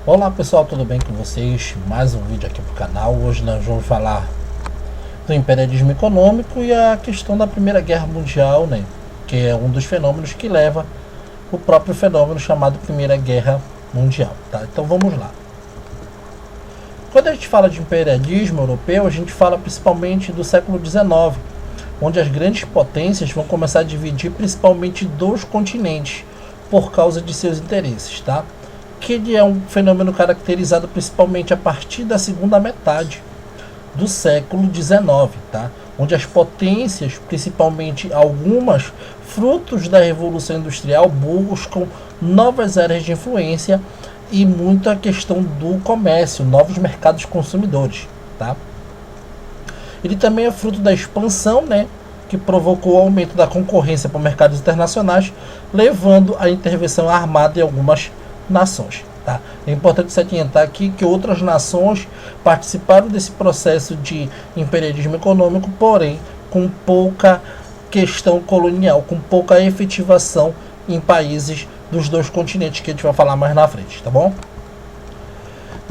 Olá pessoal, tudo bem com vocês? Mais um vídeo aqui pro canal. Hoje nós vamos falar do imperialismo econômico e a questão da Primeira Guerra Mundial, né? Que é um dos fenômenos que leva o próprio fenômeno chamado Primeira Guerra Mundial, tá? Então vamos lá. Quando a gente fala de imperialismo europeu, a gente fala principalmente do século XIX, onde as grandes potências vão começar a dividir principalmente dois continentes por causa de seus interesses, tá? Que ele é um fenômeno caracterizado principalmente a partir da segunda metade do século XIX, tá? Onde as potências, principalmente algumas, frutos da Revolução Industrial, buscam novas áreas de influência e muita questão do comércio, novos mercados consumidores, tá? Ele também é fruto da expansão, né, que provocou o aumento da concorrência para mercados internacionais, levando à intervenção armada em algumas nações, tá? É importante se atentar aqui que outras nações participaram desse processo de imperialismo econômico, porém com pouca questão colonial, com pouca efetivação em países dos dois continentes, que a gente vai falar mais na frente, tá bom?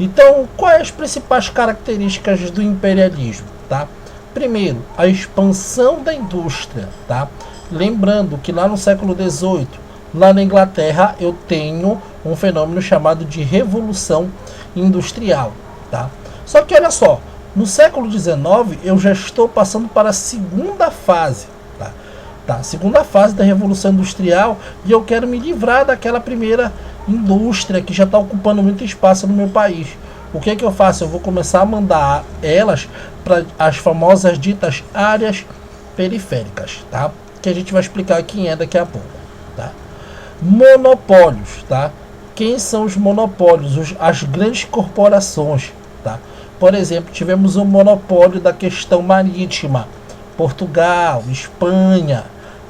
Então, quais as principais características do imperialismo, tá? Primeiro, a expansão da indústria, tá? Lembrando que lá no século XVIII, lá na Inglaterra, eu tenho um fenômeno chamado de Revolução Industrial, tá? Só que olha só, no século XIX eu já estou passando para a segunda fase, tá? Segunda fase da Revolução Industrial, e eu quero me livrar daquela primeira indústria que já está ocupando muito espaço no meu país. O que é que eu faço? Eu vou começar a mandar elas para as famosas ditas áreas periféricas, tá? Que a gente vai explicar quem é daqui a pouco, tá? Monopólios, tá? Quem são os monopólios? As grandes corporações, tá? Por exemplo, tivemos um monopólio da questão marítima, Portugal, Espanha,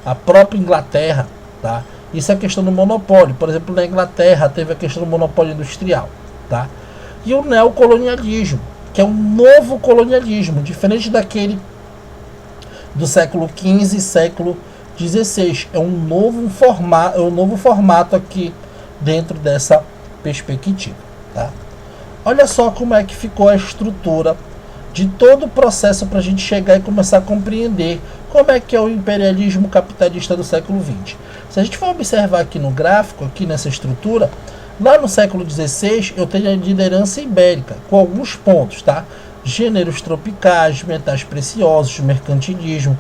a própria Inglaterra, tá? Isso é a questão do monopólio. Por exemplo, na Inglaterra teve a questão do monopólio industrial, tá? E o neocolonialismo, que é um novo colonialismo, diferente daquele do século XV e século XVI. É um novo formato aqui dentro dessa perspectiva, tá? Olha só como é que ficou a estrutura de todo o processo para a gente chegar e começar a compreender como é que é o imperialismo capitalista do século XX. Se a gente for observar aqui no gráfico, aqui nessa estrutura, lá no século XVI eu tenho a liderança ibérica, com alguns pontos, tá? Gêneros tropicais, metais preciosos, mercantilismo,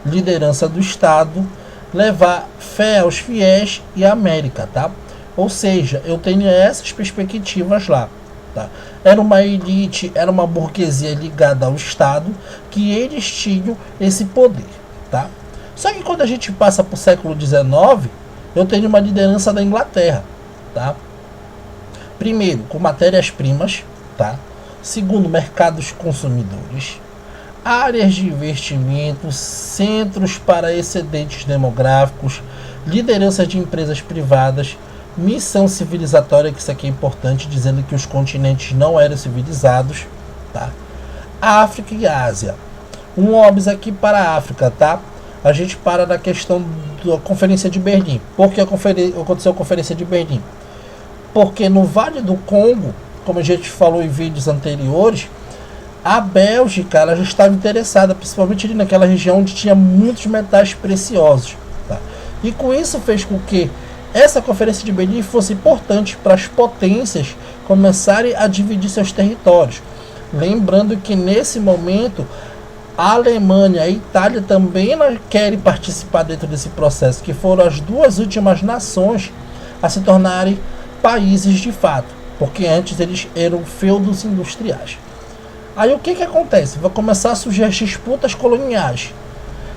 liderança do Estado, levar fé aos fiéis e a América, tá? Ou seja, eu tenho essas perspectivas lá, tá? Era uma elite, era uma burguesia ligada ao Estado, que eles tinham esse poder, tá? Só que quando a gente passa para o século XIX, eu tenho uma liderança da Inglaterra, tá? Primeiro, com matérias-primas, tá? Segundo, mercados consumidores, áreas de investimento, centros para excedentes demográficos, liderança de empresas privadas, missão civilizatória, que isso aqui é importante, dizendo que os continentes não eram civilizados, tá? África e Ásia. Um óbvio aqui para a África, tá? A gente para na questão da Conferência de Berlim. Por que aconteceu a Conferência de Berlim? Porque no Vale do Congo, como a gente falou em vídeos anteriores, a Bélgica ela já estava interessada, principalmente ali naquela região onde tinha muitos metais preciosos, tá? E com isso fez com que essa Conferência de Berlim fosse importante para as potências começarem a dividir seus territórios. Lembrando que nesse momento a Alemanha e a Itália também querem participar dentro desse processo, que foram as duas últimas nações a se tornarem países de fato, porque antes eles eram feudos industriais. Aí o que acontece? Vai começar a surgir as disputas coloniais,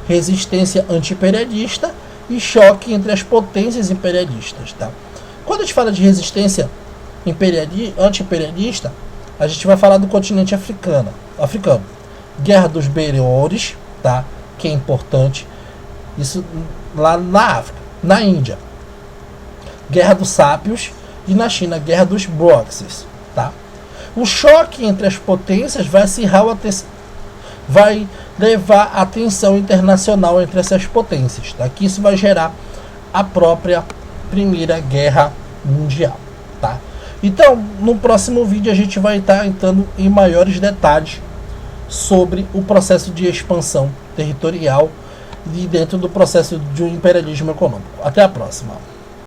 resistência anti-imperialista e choque entre as potências imperialistas, tá? Quando a gente fala de resistência anti-imperialista, a gente vai falar do continente africano. Guerra dos Bereores, tá? Que é importante. Isso lá na África. Na Índia, Guerra dos Sápios, e na China, Guerra dos Boxers, tá? O choque entre as potências vai levar a tensão internacional entre essas potências, tá? Que isso vai gerar a própria Primeira Guerra Mundial, tá? Então, no próximo vídeo a gente vai estar entrando em maiores detalhes sobre o processo de expansão territorial e dentro do processo de um imperialismo econômico. Até a próxima.